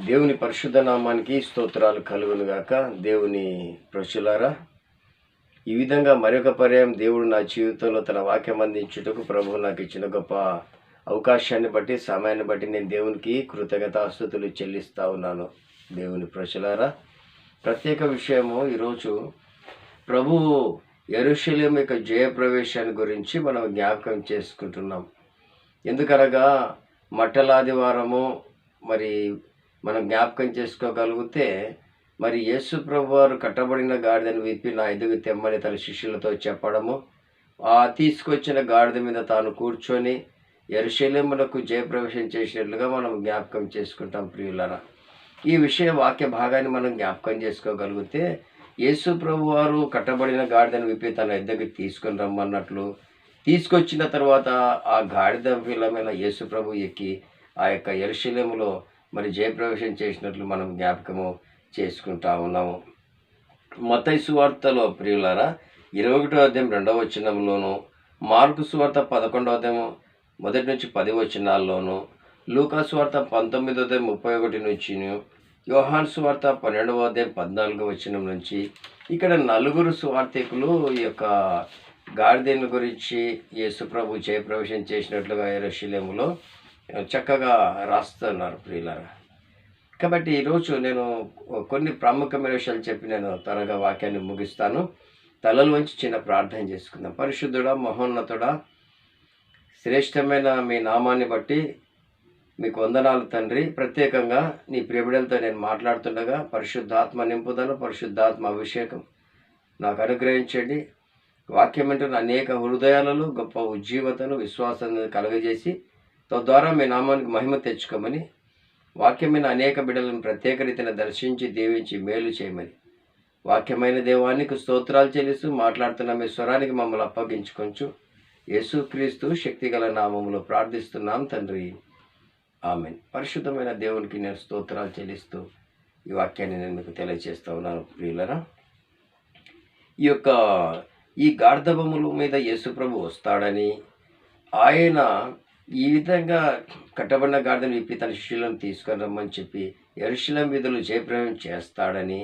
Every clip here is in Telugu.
దేవుని పరిశుద్ధ నామానికి స్తోత్రాలు కలుగును గాక. దేవుని ప్రజలారా, ఈ విధంగా మరొక పర్యాయం దేవుడు నా జీవితంలో తన వాక్యం అందించుటకు ప్రభువు నాకు ఇచ్చిన గొప్ప అవకాశాన్ని బట్టి, సమయాన్ని బట్టి నేను దేవునికి కృతజ్ఞతాస్తుతులు చెల్లిస్తా ఉన్నాను. దేవుని ప్రజలారా, ప్రత్యేక విషయము ఈరోజు ప్రభువు యెరూషలేము యొక్క జయప్రవేశాన్ని గురించి మనం జ్ఞాపకం చేసుకుంటున్నాం. ఎందుకనగా మట్టలాదివారము మరి మనం జ్ఞాపకం చేసుకోగలిగితే, మరి యేసు ప్రభువారు కట్టబడిన గాడిదను విప్పి నా ఎదుగు తెమ్మని తన శిష్యులతో చెప్పడము, ఆ తీసుకొచ్చిన గాడిద మీద తాను కూర్చొని యెరూషలేమునకు జయప్రవేశం చేసినట్లుగా మనం జ్ఞాపకం చేసుకుంటాం ప్రియులారా. ఈ విషయ వాక్య భాగాన్ని మనం జ్ఞాపకం చేసుకోగలిగితే, యేసు ప్రభువారు కట్టబడిన గాడిదను విప్పి తన ఎద్దకు తీసుకొని రమ్మన్నట్లు, తీసుకొచ్చిన తర్వాత ఆ గాడిద పిల్లమైన యేసు ప్రభు ఎక్కి ఆ యొక్క యెరూషలేములో మరి జయప్రవేశం చేసినట్లు మనం జ్ఞాపకము చేసుకుంటా ఉన్నాము. మత్తయి సువార్తలో ప్రియులారా 21వ అధ్యాయం 2వ వచనంలోను, మార్కు సువార్త 11వ అధ్యాయం 1 నుంచి 10 వచనాల్లోను, లూకా సువార్త 19వ అధ్యాయం 31 నుంచి, యోహాను సువార్త 12వ అధ్యాయం 14వ వచనం నుంచి ఇక్కడ నలుగురు సువార్తికులు ఈ యొక్క గాడిదను గురించి యేసు ప్రభు జయప్రవేశం చేసినట్లుగా యెరూషలేములో చక్కగా రాస్తున్నారు ప్రియులారా. కాబట్టి ఈరోజు నేను కొన్ని ప్రాముఖ్యమైన విషయాలు చెప్పి నేను త్వరగా వాక్యాన్ని ముగిస్తాను. తలలు వంచి చిన్న ప్రార్థన చేసుకుందాం. పరిశుద్ధుడా, మహోన్నతుడా, శ్రేష్టమైన మీ నామాన్ని బట్టి మీకు వందనాలు తండ్రి. ప్రత్యేకంగా నీ ప్రియబిడలతో నేను మాట్లాడుతుండగా పరిశుద్ధాత్మ నింపుదల, పరిశుద్ధాత్మ అభిషేకం నాకు అనుగ్రహించండి. వాక్యం వింటున్న అనేక హృదయాలలో గొప్ప ఉజ్జీవతను, విశ్వాసాన్ని కలుగజేసి తద్వారా మీ నామానికి మహిమ తెచ్చుకోమని, వాక్యమైన అనేక బిడ్డలను ప్రత్యేక రీతిని దర్శించి దీవించి మేలు చేయమని, వాక్యమైన దేవానికి స్తోత్రాలు చెల్లిస్తూ మాట్లాడుతున్న మీ స్వరానికి మమ్మల్ని అప్పగించుకొంచు యేసుక్రీస్తు శక్తిగల నామములో ప్రార్థిస్తున్నాం తండ్రి, ఆమేన్. పరిశుద్ధమైన దేవునికి నేను స్తోత్రాలు చెల్లిస్తూ ఈ వాక్యాన్ని నేను మీకు తెలియజేస్తా ఉన్నాను ప్రియులరా. ఈ గార్ధబొమ్మల మీద యేసుప్రభు వస్తాడని, ఆయన ఈ విధంగా కట్టబడిన గాడిదను విప్పి తన శిష్యులను తీసుకొని రమ్మని చెప్పి యెరూషలేము వీధులు జయప్రవేశం చేస్తాడని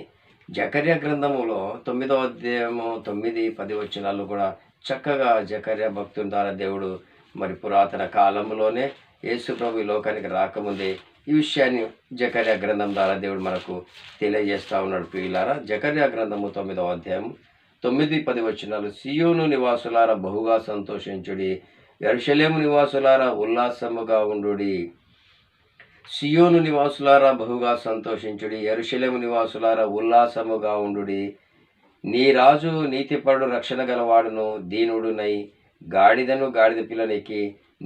జకర్యా గ్రంథములో 9వ అధ్యాయము 9, 10 వచనాలు కూడా చక్కగా జకర్యా భక్తుని ద్వారా దేవుడు మరి పురాతన కాలంలోనే యేసు ప్రభు ఈ లోకానికి రాకముందే ఈ విషయాన్ని జకర్యా గ్రంథం ద్వారా దేవుడు మనకు తెలియజేస్తూ ఉన్నాడు ప్రియులారా. జకర్యా గ్రంథము 9వ అధ్యాయం 9, 10 వచనాలు, సియోను నివాసులారా బహుగా సంతోషించుడి, యెరూషలేము నివాసులారా ఉల్లాసముగా ఉండుడి. సియోను నివాసులారా బహుగా సంతోషించుడి, యెరూషలేము నివాసులారా ఉల్లాసముగా ఉండుడి. నీ రాజు నీతిపరుడు, రక్షణ గలవాడును, దీనుడునై గాడిదను గాడిద పిల్లనెక్కి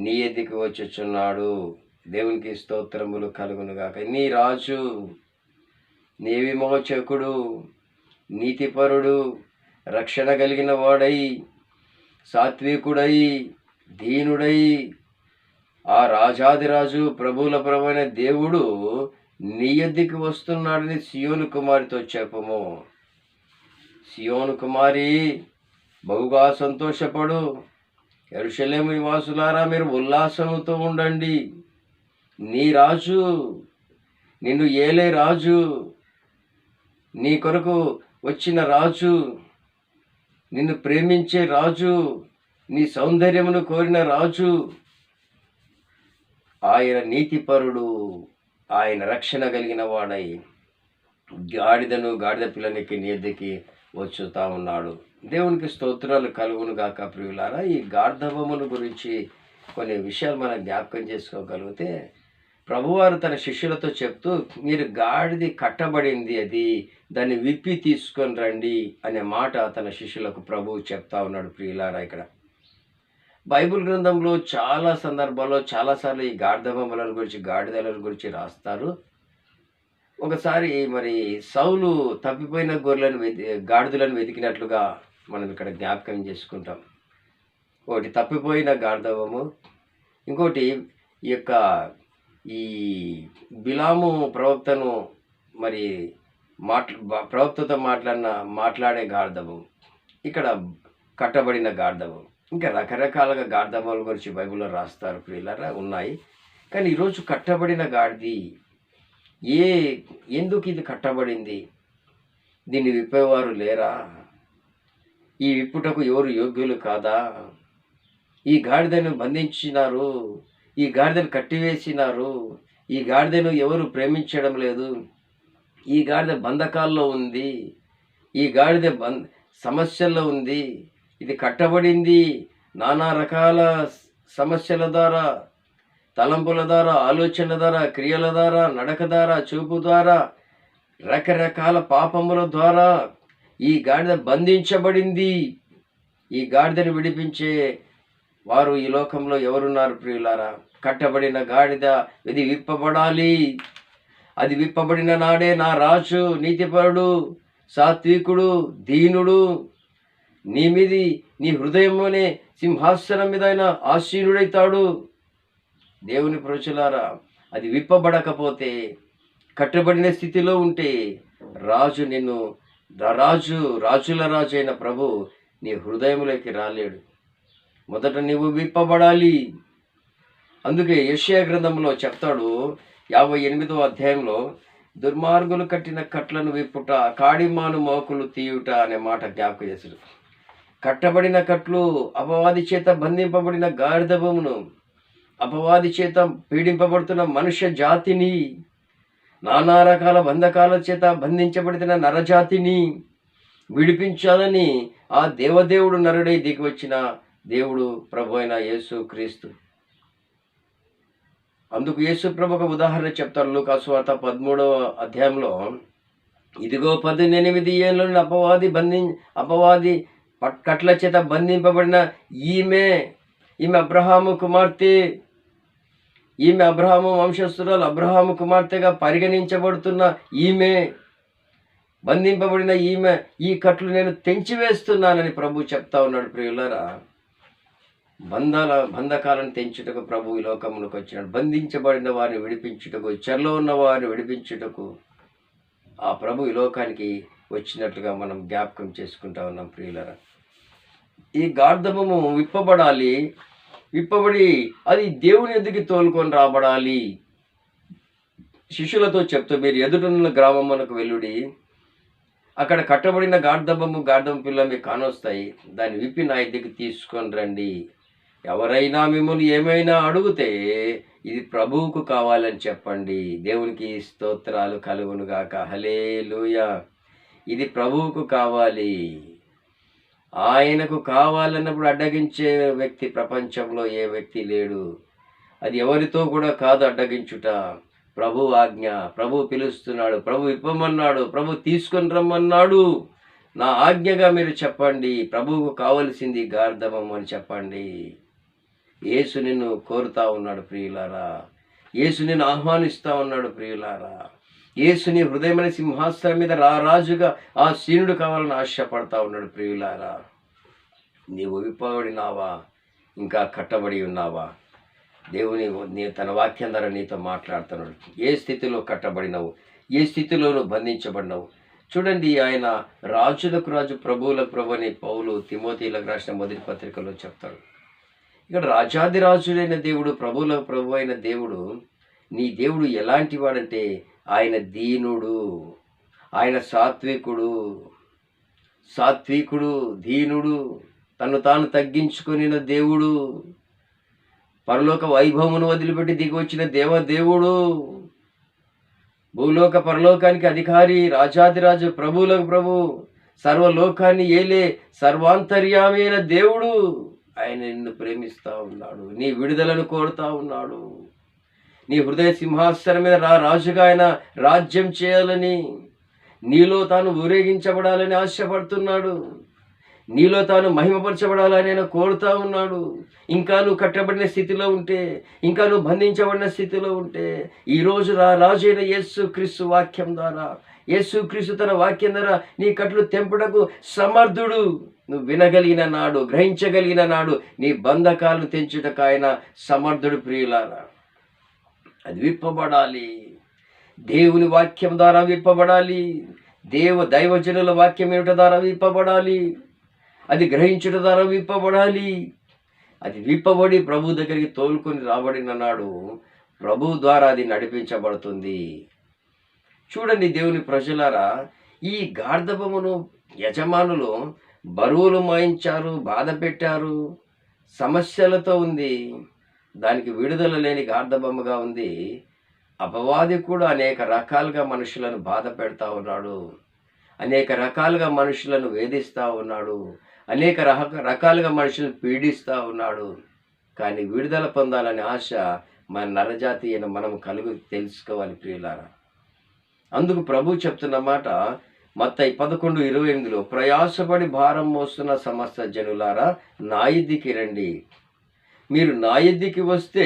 నీ ఎద్దుకు వచ్చుచున్నాడు. దేవునికి స్తోత్రములు కలుగునుగాక. నీ రాజు, నీ విమోచకుడు, నీతిపరుడు, రక్షణ కలిగిన వాడై, సాత్వికుడై, దీనుడై, ఆ రాజాదిరాజు ప్రభువుల ప్రభువైన దేవుడు నీ యొద్దకు వస్తున్నాడని సియోను కుమారితో చెప్పము. సియోను కుమారి బహుగా సంతోషపడు, యెరూషలేము నివాసులారా మీరు ఉల్లాసముతో ఉండండి. నీ రాజు, నిన్ను ఏలే రాజు, నీ కొరకు వచ్చిన రాజు, నిన్ను ప్రేమించే రాజు, నీ సౌందర్యమును కోరిన రాజు, ఆయన నీతిపరుడు, ఆయన రక్షణ కలిగిన వాడై గాడిదను గాడిద పిల్లనికి నీ ఎద్దకి వచ్చుతా ఉన్నాడు. దేవునికి స్తోత్రాలు కలుగును గాక ప్రియులారా. ఈ గార్ధబొమ్మల గురించి కొన్ని విషయాలు మనం జ్ఞాపకం చేసుకోగలిగితే, ప్రభువారు తన శిష్యులతో చెప్తూ, మీరు గాడిది కట్టబడింది, అది దాన్ని విప్పి తీసుకొని రండి అనే మాట తన శిష్యులకు ప్రభువు చెప్తా ఉన్నాడు ప్రియులారా. ఇక్కడ బైబిల్ గ్రంథంలో చాలా సందర్భాల్లో చాలాసార్లు ఈ గాడిదల గురించి, గాడిదల గురించి రాస్తారు. ఒకసారి మరి సౌలు తప్పిపోయిన గాడిదలను వెతికినట్లుగా మనం ఇక్కడ జ్ఞాపకం చేసుకుంటాం. ఒకటి తప్పిపోయిన గాడిదము, ఇంకోటి ఈ బిలాము ప్రవక్తను మరి ప్రవక్తతో మాట్లాడే గాడిదము, ఇక్కడ కట్టబడిన గాడిదము, ఇంకా రకరకాలుగా గాడిదముల గురించి బైబిల్లో రాస్తారు ప్రియులారా, ఉన్నాయి. కానీ ఈరోజు కట్టబడిన గాడిది ఏ ఎందుకు ఇది కట్టబడింది? దీన్ని విప్పేవారు లేరా? ఈ విప్పుటకు ఎవరు యోగ్యులు కాదా? ఈ గాడిదను బంధించినారు, ఈ గాడిదను కట్టివేసినారు, ఈ గాడిదను ఎవరు ప్రేమించడం లేదు, ఈ గాడిద బంధకాల్లో ఉంది, ఈ గాడిద సమస్యల్లో ఉంది, ఇది కట్టబడింది నానా రకాల సమస్యల ద్వారా, తలంపుల ద్వారా, ఆలోచనల ద్వారా, క్రియల ద్వారా, నడక ద్వారా, చూపు ద్వారా, రకరకాల పాపముల ద్వారా ఈ గాడిద బంధించబడింది. ఈ గాడిదను విడిపించే వారు ఈ లోకంలో ఎవరున్నారు ప్రియులారా? కట్టబడిన గాడిద ఇది విప్పబడాలి. అది విప్పబడిన నాడే నా రాజు, నీతిపరుడు, సాత్వికుడు, దీనుడు, నీ హృదయంలోనే సింహాసనం మీద ఆయన ఆసీనుడైతాడు. దేవుని ప్రజలారా, అది విప్పబడకపోతే, కట్టబడిన స్థితిలో ఉంటే రాజు నిన్ను రాజుల రాజు అయిన ప్రభు నీ హృదయంలోకి రాలేడు. మొదట నువ్వు విప్పబడాలి. అందుకే యెషయా గ్రంథంలో చెప్తాడు 58వ అధ్యాయంలో, దుర్మార్గులు కట్టిన కట్లను విప్పుట, కాడిమాను మోకులు తీయుట అనే మాట జ్ఞాపకం చేశాడు. కట్టబడిన కట్లు అపవాది చేత బంధింపబడిన గాడిదమును, అపవాది చేత పీడింపబడుతున్న మనుష్య జాతిని, నానా రకాల బంధకాల చేత బంధించబడుతున్న నరజాతిని విడిపించాలని ఆ దేవదేవుడు నరుడై దిగి వచ్చిన దేవుడు ప్రభు అయిన యేసు క్రీస్తు. అందుకు యేసు ప్రభు ఒక ఉదాహరణ చెప్తారు లూకా సువార్త 13వ అధ్యాయంలో. ఇదిగో 18 ఏళ్ళ అపవాది కట్ల చేత బంధింపబడిన ఈమె అబ్రహాము కుమార్తె, ఈమె అబ్రహాము వంశస్థురాలు, అబ్రహాము కుమార్తెగా పరిగణించబడుతున్న ఈమె, బంధింపబడిన ఈమె, ఈ కట్లు నేను తెంచివేస్తున్నానని ప్రభు చెప్తా ఉన్నాడు. ప్రియులారా, బంధకాలను తెంచుటకు ప్రభు ఈ లోకములకు వచ్చినాడు. బంధించబడిన వారిని విడిపించుటకు, చెరలో ఉన్న వారిని విడిపించుటకు ఆ ప్రభు ఈ లోకానికి వచ్చినట్లుగా మనం జ్ఞాపకం చేసుకుంటా ఉన్నాం. ప్రియులారా, ఈ గార్ధము విప్పబడి అది దేవుని ఎదుగుకి తోలుకొని రాబడాలి. శిష్యులతో చెప్తూ, మీరు ఎదుటనున్న గ్రామమునకు వెళ్ళుడి, అక్కడ కట్టబడిన గార్ధం పిల్ల మీకు కానొస్తాయి, దాన్ని విప్పి నా ఎద్దుకి తీసుకొని రండి. ఎవరైనా మిమ్మల్ని ఏమైనా అడిగితే ఇది ప్రభువుకు కావాలని చెప్పండి. దేవునికి స్తోత్రాలు కలుగునుగాక. హల్లెలూయా. ఇది ప్రభువుకు కావాలి. ఆయనకు కావాలన్నప్పుడు అడ్డగించే వ్యక్తి ప్రపంచంలో ఏ వ్యక్తి లేడు. అది ఎవరితో కూడా కాదు అడ్డగించుట. ప్రభు ఆజ్ఞ, ప్రభు పిలుస్తున్నాడు, ప్రభు ఇప్పమన్నాడు, ప్రభు తీసుకొని రమ్మన్నాడు. నా ఆజ్ఞగా మీరు చెప్పండి, ప్రభువుకు కావలసింది గార్ధమం అని చెప్పండి. యేసు నిన్ను కోరుతా ఉన్నాడు ప్రియులారా. యేసు నిన్ను ఆహ్వానిస్తా ఉన్నాడు ప్రియులారా. యేసుని హృదయమైన సింహాసనం మీద రాజుగా ఆ సీనుడు కావాలని ఆశపడతా ఉన్నాడు ప్రియులారా. నీవు విప్పబడినావా? ఇంకా కట్టబడి ఉన్నావా? దేవుని తన వాక్యం ద్వారా నీతో మాట్లాడుతున్నాడు. ఏ స్థితిలో కట్టబడినవు, ఏ స్థితిలోనూ బంధించబడినవు. చూడండి, ఆయన రాజులకు రాజు, ప్రభువులకు ప్రభు అని పౌలు తిమోతిలకు రాసిన మొదటి పత్రికలో చెప్తాడు. ఇక్కడ రాజాదిరాజుడైన దేవుడు, ప్రభువులకు ప్రభు అయిన దేవుడు, నీ దేవుడు ఎలాంటి వాడంటే ఆయన దీనుడు, ఆయన సాత్వికుడు, దీనుడు, తను తాను తగ్గించుకొనిన దేవుడు, పరలోక వైభవమును వదిలిపెట్టి దిగి వచ్చిన దేవదేవుడు, భూలోక పరలోకానికి అధికారి, రాజాదిరాజు, ప్రభువులకు ప్రభు, సర్వలోకాన్ని ఏలే సర్వాంతర్యామైన దేవుడు. ఆయన నిన్ను ప్రేమిస్తా ఉన్నాడు, నీ విడుదలను కోరుతా ఉన్నాడు. నీ హృదయ సింహాసనం మీద రాజుగా ఆయన రాజ్యం చేయాలని, నీలో తాను ఊరేగించబడాలని ఆశపడుతున్నాడు. నీలో తాను మహిమపరచబడాలని ఆయన కోరుతా ఉన్నాడు. ఇంకా నువ్వు కట్టబడిన స్థితిలో ఉంటే, ఇంకా నువ్వు బంధించబడిన స్థితిలో ఉంటే, ఈరోజు రాజు అయిన యేసు క్రీస్తు వాక్యం ద్వారా, యేసు క్రీస్తు తన వాక్యం ద్వారా నీ కట్లు తెంపుటకు సమర్థుడు. నువ్వు వినగలిగిన నాడు, గ్రహించగలిగిన నాడు నీ బంధకాలను తెంచుటకు ఆయన సమర్థుడు. ప్రియులారా, అది విప్పబడాలి. దేవుని వాక్యం ద్వారా విప్పబడాలి. దైవజనుల వాక్యం ఏమిట ద్వారా విప్పబడాలి. అది గ్రహించుట ద్వారా విప్పబడాలి. అది విప్పబడి ప్రభు దగ్గరికి తోలుకొని రాబడిన నాడు ప్రభు ద్వారా అది నడిపించబడుతుంది. చూడండి దేవుని ప్రజలారా, ఈ గార్ధబమును యజమానులు బరువులు మోయించారు, బాధ పెట్టారు, సమస్యలతో ఉంది. దానికి విడుదల లేని గార్ధబొమ్మగా ఉంది. అపవాది కూడా అనేక రకాలుగా మనుషులను బాధ పెడతా ఉన్నాడు. అనేక రకాలుగా మనుషులను వేధిస్తూ ఉన్నాడు. అనేక రకాలుగా మనుషులను పీడిస్తూ ఉన్నాడు. కానీ విడుదల పొందాలనే ఆశ మన నరజాతి అయిన మనం తెలుసుకోవాలి ప్రియులారా. అందుకు ప్రభు చెప్తున్న మాట మత్తయి 11:28 ప్రయాసపడి భారం మోస్తున్న సమస్త జనులారా నా యొద్దకి రండి. మీరు నా యొద్దకి వస్తే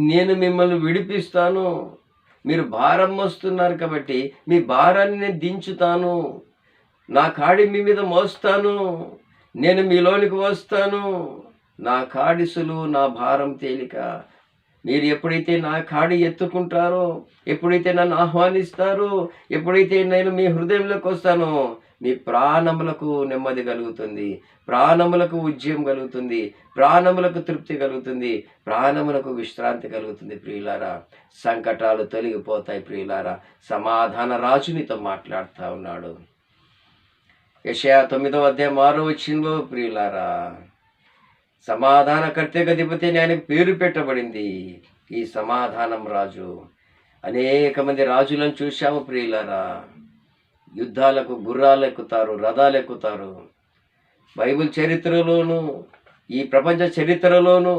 నేను మిమ్మల్ని విడిపిస్తాను. మీరు భారం మోస్తున్నారు కాబట్టి మీ భారాన్ని నేను దించుతాను. నా కాడి మీ మీద మోస్తాను. నేను మీలోనికి వస్తాను. నా కాడి సులువు, నా భారం తేలిక. మీరు ఎప్పుడైతే నా కాడి ఎత్తుకుంటారో, ఎప్పుడైతే నన్ను ఆహ్వానిస్తారో, ఎప్పుడైతే నేను మీ హృదయంలోకి వస్తానో, మీ ప్రాణములకు నెమ్మది కలుగుతుంది, ప్రాణములకు ఉజ్జయం కలుగుతుంది, ప్రాణములకు తృప్తి కలుగుతుంది, ప్రాణములకు విశ్రాంతి కలుగుతుంది. ప్రియులారా, సంకటాలు తొలగిపోతాయి. ప్రియులారా, సమాధాన రాజునితో మాట్లాడుతూ ఉన్నాడు. యెషయా 9:6 ప్రియులారా, సమాధానకర్తగా అధిపతి అని ఆయనకు పేరు పెట్టబడింది. ఈ సమాధానం రాజు. అనేక మంది రాజులను చూశాము ప్రియులారా. యుద్ధాలకు గుర్రాలు ఎక్కుతారు, రథాలు ఎక్కుతారు. బైబిల్ చరిత్రలోను, ఈ ప్రపంచ చరిత్రలోను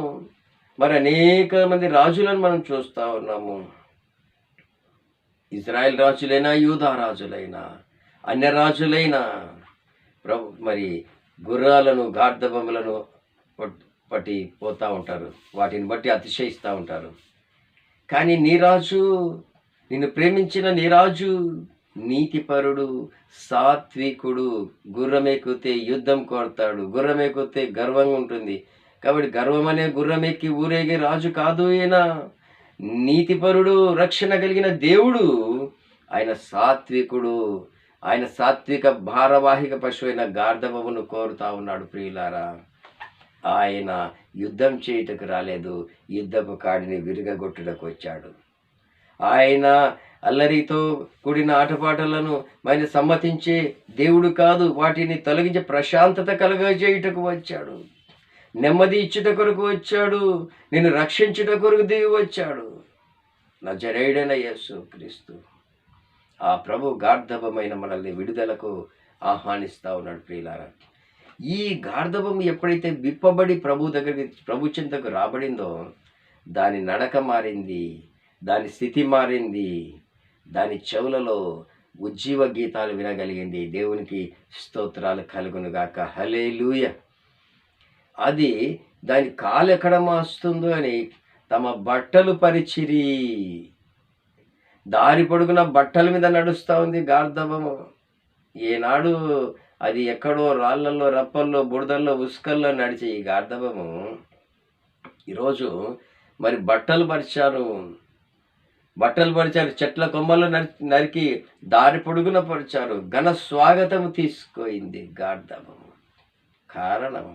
మరి అనేక మంది రాజులను మనం చూస్తూ ఉన్నాము. ఇజ్రాయెల్ రాజులైనా, యూదా రాజులైనా, అన్య రాజులైనా మరి గుర్రాలను, గార్ధబొమ్మలను పట్టి పోతూ ఉంటారు. వాటిని బట్టి అతిశయిస్తూ ఉంటారు. కానీ నీ రాజు, నిన్ను ప్రేమించిన నీ రాజు నీతిపరుడు, సాత్వికుడు. గుర్రం ఎక్కితే యుద్ధం కోరుతాడు. గుర్రం ఎక్కితే గర్వంగా ఉంటుంది. కాబట్టి గర్వం అనే గుర్రం ఎక్కి ఊరేగే రాజు కాదు ఈయన. నీతిపరుడు, రక్షణ కలిగిన దేవుడు. ఆయన సాత్వికుడు. ఆయన సాత్విక భారవాహిక పశువైన గార్ధబమును కోరుతా ఉన్నాడు ప్రియులారా. ఆయన యుద్ధం చేయుటకు రాలేదు, యుద్ధపు కాడిని విరగగొట్టుటకు వచ్చాడు. ఆయన అల్లరితో కూడిన ఆటపాటలను ఆయన సమ్మతించే దేవుడు కాదు, వాటిని తొలగించి ప్రశాంతత కలుగజేయుటకు వచ్చాడు. నెమ్మది ఇచ్చుట కొరకు వచ్చాడు. నిన్ను రక్షించుట కొరకు దిగి వచ్చాడు. నజరేయుడైన యేసు క్రీస్తు, ఆ ప్రభు గార్ధబమైన మనల్ని విడుదలకు ఆహ్వానిస్తూ ఉన్నాడు ప్రియులారా. ఈ గార్ధబం ఎప్పుడైతే విప్పబడి ప్రభు చింతకు రాబడిందో, దాని నడక మారింది, దాని స్థితి మారింది, దాని చెవులలో ఉజ్జీవ గీతాలు వినగలిగింది. దేవునికి స్తోత్రాలు కలుగునుగాక. హల్లెలూయా. అది దాని కాలు ఎక్కడ మాస్తుందో అని తమ బట్టలు పరిచిరి. దారి పొడుగున బట్టల మీద నడుస్తూ ఉంది గార్ధబము. ఏనాడు అది ఎక్కడో రాళ్ళల్లో, రప్పల్లో, బురదల్లో, ఉసుకల్లో నడిచే ఈ గార్ధబము ఈరోజు మరి బట్టలు పరిచారు. చెట్ల కొమ్మలు నరికి దారి పొడుగున పరిచారు. ఘన స్వాగతము తీసుకోయింది గార్ధబము. కారణం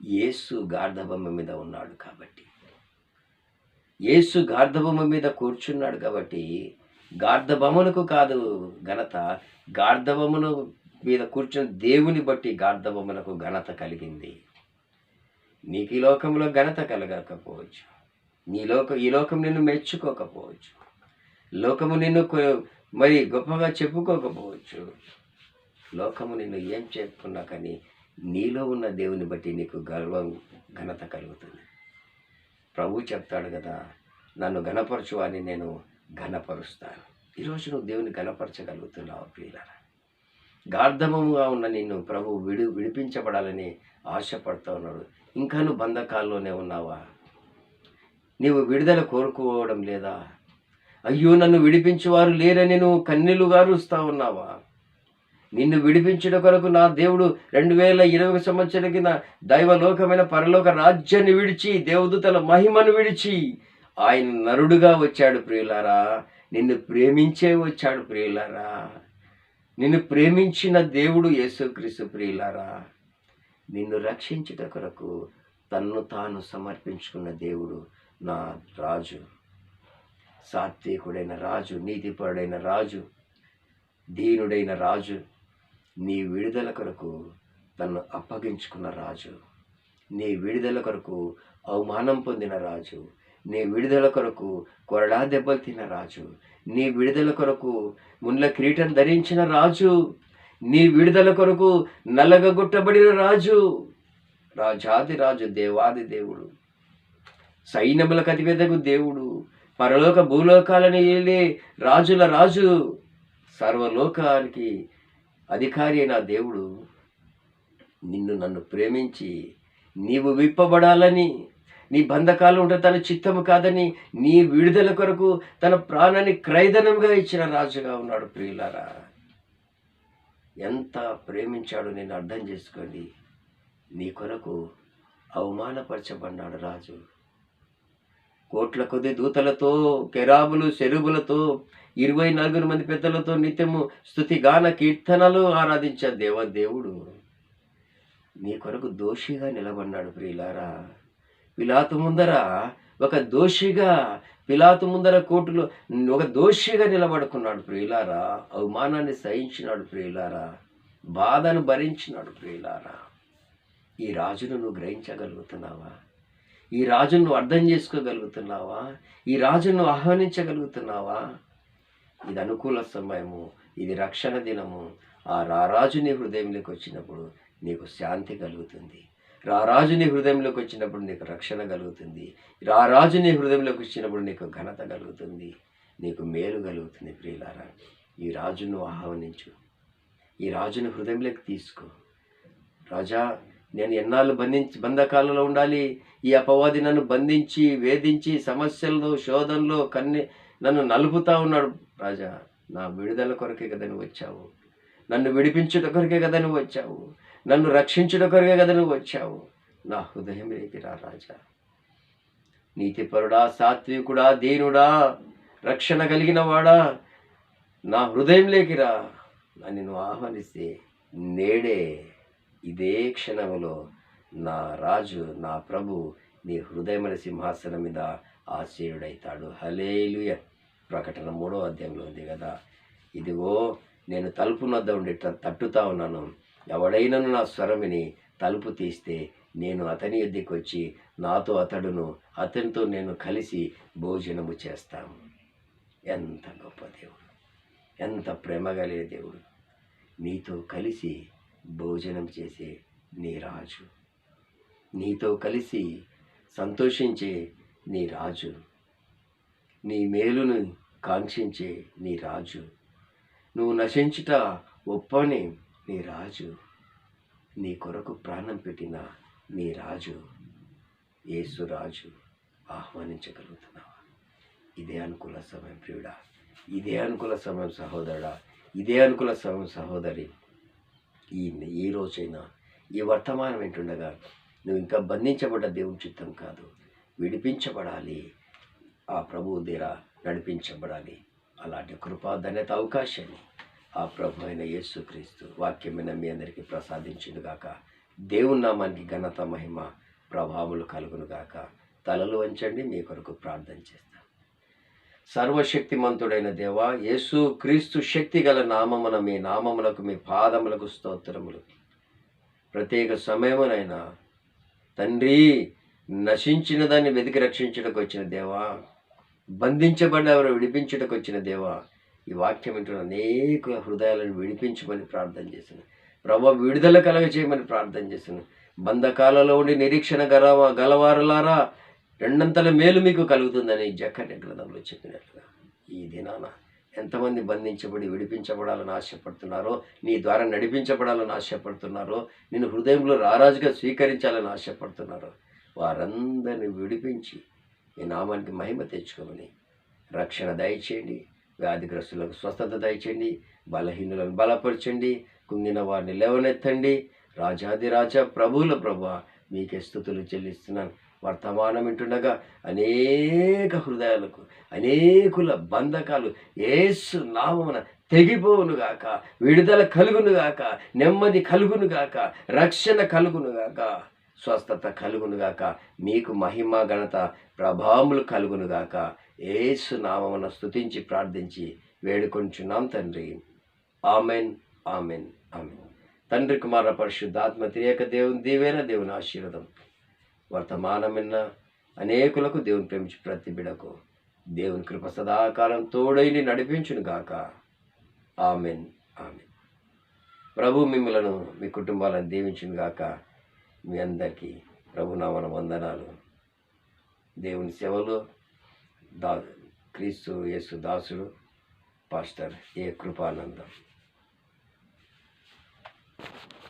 యేసు గార్ధబొమ్మ మీద ఉన్నాడు కాబట్టి. యేసు గార్ధబొమ్మ మీద కూర్చున్నాడు కాబట్టి గార్ధబొమ్మలకు కాదు ఘనత, గార్ధబొమ్మను మీద కూర్చున్న దేవుని బట్టి గార్ధబొమ్మలకు ఘనత కలిగింది. నీకు ఈ లోకంలో ఘనత కలగకపోవచ్చు. ఈ లోకం నిన్ను మెచ్చుకోకపోవచ్చు. లోకము నిన్ను మరి గొప్పగా చెప్పుకోకపోవచ్చు. లోకము నిన్ను ఏం చెప్పుకున్నా కానీ నీలో ఉన్న దేవుని బట్టి నీకు గర్వం, ఘనత కలుగుతుంది. ప్రభు చెప్తాడు కదా, నన్ను ఘనపరచువాని నేను ఘనపరుస్తాను. ఈరోజు నువ్వు దేవుని ఘనపరచగలుగుతున్నావు ప్రియులారా. గార్ధబముగా ఉన్న నిన్ను ప్రభు విడిపించబడాలని ఆశపడుతూ ఉన్నాడు. ఇంకా నువ్వు బంధకాల్లోనే ఉన్నావా? నీవు విడుదల కోరుకోవడం లేదా? అయ్యో నన్ను విడిపించేవారు లేరని నువ్వు కన్నీళ్లు గారుస్తూ ఉన్నావా? నిన్ను విడిపించడం కొరకు నా దేవుడు 2020 సంవత్సరం కింద దైవలోకమైన పరలోక రాజ్యాన్ని విడిచి, దేవదూతల మహిమను విడిచి ఆయన నరుడుగా వచ్చాడు ప్రియులారా. నిన్ను ప్రేమించే వచ్చాడు ప్రియులారా. నిన్ను ప్రేమించిన దేవుడు యేసుక్రీస్తు ప్రియులారా. నిన్ను రక్షించుట కొరకు తన్ను తాను సమర్పించుకున్న దేవుడు నా రాజు. సాత్వికుడైన రాజు, నీతిపరుడైన రాజు, దీనుడైన రాజు, నీ విడుదల కొరకు తను అప్పగించుకున్న రాజు, నీ విడుదల కొరకు అవమానం పొందిన రాజు, నీ విడుదల కొరకు కొరడా దెబ్బలు తిన్న రాజు, నీ విడుదల కొరకు ముండ్ల కిరీటం ధరించిన రాజు, నీ విడుదల కొరకు నలగగొట్టబడిన రాజు, రాజాది రాజు, దేవాది దేవుడు, సైన్యములకు అతిపెద్దకు దేవుడు, పరలోక భూలోకాలను ఏలే రాజుల రాజు, సర్వలోకానికి అధికారి అయిన దేవుడు నిన్ను నన్ను ప్రేమించి నీవు విప్పబడాలని, నీ బంధకాలు ఉంటే తన చిత్తము కాదని నీ విడుదల కొరకు తన ప్రాణాన్ని క్రయధనంగా ఇచ్చిన రాజుగా ఉన్నాడు. ప్రియులారా, ఎంత ప్రేమించాడు నేను అర్థం చేసుకోండి. నీ కొరకు అవమానపరచబడ్డాడు రాజు. కోట్ల కొద్ది దూతలతో, కెరాబులు, శెరుబులతో, 24 మంది పెద్దలతో నిత్యము స్తుతిగాన కీర్తనలు ఆరాధించే దేవుడు నీ కొరకు దోషిగా నిలబడినాడు. ప్రియులారా, పిలాతు ముందర ఒక దోషిగా, పిలాతు ముందర కోర్టులో ఒక దోషిగా నిలబడుకున్నాడు. ప్రియులారా, అవమానాన్ని సహించినాడు. ప్రియులారా, బాధను భరించినాడు. ప్రియులారా, ఈ రాజును నువ్వు గ్రహించగలుగుతున్నావా? ఈ రాజును నువ్వు అర్థం చేసుకోగలుగుతున్నావా? ఈ రాజును ఆహ్వానించగలుగుతున్నావా? ఇది అనుకూల సమయము, ఇది రక్షణ దినము. ఆ రారాజు నీ హృదయంలోకి వచ్చినప్పుడు నీకు శాంతి కలుగుతుంది. రారాజు నీ హృదయంలోకి వచ్చినప్పుడు నీకు రక్షణ కలుగుతుంది. రారాజు నీ హృదయంలోకి వచ్చినప్పుడు నీకు ఘనత కలుగుతుంది, నీకు మేలు కలుగుతుంది. ప్రియులారా, ఈ రాజును ఆహ్వానించు, ఈ రాజుని హృదయంలోకి తీసుకో. రాజా, నేను ఎన్నాళ్ళు బంధకాలలో ఉండాలి? ఈ అపవాది నన్ను బంధించి, వేధించి, సమస్యల్లో, శోధనలో నన్ను నలుపుతా ఉన్నాడు. రాజా, నా విడుదల కొరకే కదా నువ్వు వచ్చావు, నన్ను విడిపించుట కొరకే కదా నువ్వు వచ్చావు, నన్ను రక్షించుట కొరకే కదా నువ్వు వచ్చావు. నా హృదయంలోకి రా రాజా. నీతిపరుడా, సాత్వికుడా, దీనుడా, రక్షణ కలిగిన వాడా, నా హృదయంలోకి రా. నన్ను నువ్వు ఆహ్వానిస్తే నేడే ఇదే క్షణంలో నా రాజు, నా ప్రభు నీ హృదయమైన సింహాసనం మీద ఆసీనుడైతాడు. హల్లెలూయా. ప్రకటన 3వ అధ్యాయంలో ఉంది కదా, ఇదిగో నేను తలుపు వద్ద ఉండి తట్టుతా ఉన్నాను, ఎవడైనను నా స్వరం విని తలుపు తీస్తే నేను అతని యొద్దకు వచ్చి నాతో అతడును, అతనితో నేను కలిసి భోజనము చేస్తాము. ఎంత గొప్ప దేవుడు, ఎంత ప్రేమ కలిగే దేవుడు, నీతో కలిసి భోజనం చేసే నీ రాజు, నీతో కలిసి సంతోషించే నీ రాజు, నీ మేలును కాంక్షించే నీ రాజు, నువ్వు నశించుట ఒప్పని నీ రాజు, నీ కొరకు ప్రాణం పెట్టిన నీ రాజు, యేసు రాజు. ఆహ్వానించగలుగుతున్నావా? ఇదే అనుకూల సమయం ప్రియుడా, ఇదే అనుకూల సమయం సహోదరుడా, ఇదే అనుకూల సమయం సహోదరి. ఈ రోజైనా ఈ వర్తమానం వింటుండగా నువ్వు ఇంకా బంధించబడ్డ దేవుని చిత్తం కాదు, విడిపించబడాలి, ఆ ప్రభువు దగ్గర నడిపించబడాలి. అలాంటి కృపా ధన్యత అవకాశాన్ని ఆ ప్రభు అయిన యేసుక్రీస్తు వాక్యమైన మీ అందరికీ ప్రసాదించునుగాక. దేవుని నామానికి ఘనత, మహిమ, ప్రభావములు కలుగునుగాక. తలలు వంచండి, మీ కొరకు ప్రార్థన చేస్తాం. సర్వశక్తిమంతుడైన దేవా, యేసు క్రీస్తు శక్తి గల నామమున మీ నామములకు, మీ పాదములకు స్తోత్రములు. ప్రత్యేక సమయమునైనా తండ్రి, నశించిన దాన్ని వెతికి రక్షించుటకు వచ్చిన దేవా, బంధించబడ్డవరు విడిపించుటకు వచ్చిన దేవా, ఈ వాక్యం వింటున్న అనేక హృదయాలను విడిపించమని ప్రార్థన చేశాను. ప్రభు, విడుదల కలగ చేయమని ప్రార్థన చేశాను. బంధకాలలో ఉండి నిరీక్షణ గలవారులారా, రెండంతల మేలు మీకు కలుగుతుందని జకర్య గ్రంథంలో చెప్పినట్లుగా ఈ దినాన ఎంతమంది బంధించబడి విడిపించబడాలని ఆశపడుతున్నారో, నీ ద్వారా నడిపించబడాలని ఆశపడుతున్నారో, నిన్ను హృదయంలో రారాజుగా స్వీకరించాలని ఆశపడుతున్నారో, వారందరిని విడిపించి ఈ నామానికి మహిమ తెచ్చుకోమని రక్షణ దయచేయండి. వ్యాధిగ్రస్తులకు స్వస్థత దయచేయండి. బలహీనులను బలపరచండి. కుంగిన వారిని లేవనెత్తండి. రాజాదిరాజా, ప్రభువుల ప్రభువా, మీకే స్తుతులు చెల్లిస్తున్నాను. వర్తమానం వింటుండగా అనేక హృదయాలకు, అనేకుల బంధకాలు యేసు నామమున తెగిపోవునుగాక, విడుదల కలుగునుగాక, నెమ్మది కలుగునుగాక, రక్షణ కలుగునుగాక, స్వస్థత కలుగునుగాక, మీకు మహిమ, ఘనత, ప్రభావములు కలుగునుగాక. యేసు నామమున స్తుతించి ప్రార్థించి వేడుకొంచున్నాం తండ్రి. Amen, amen, amen. తండ్రి, కుమార, పరిశుద్ధాత్మ త్రియక దేవుని దీవెన, దేవుని ఆశీర్వాదం వర్తమానమిన్న అనేకులకు దేవుని ప్రేమించి ప్రతి బిడకు దేవుని కృప సదాకాలం తోడైని నడిపించును గాక. Amen, amen. ప్రభు మిమ్మలను మీ కుటుంబాలను దీవించును గాక. మీ అందరికీ ప్రభునామన వందనాలు. దేవుని సేవలో క్రీస్తు యేసు దాసుడు పాస్టర్ ఏ కృపానందం.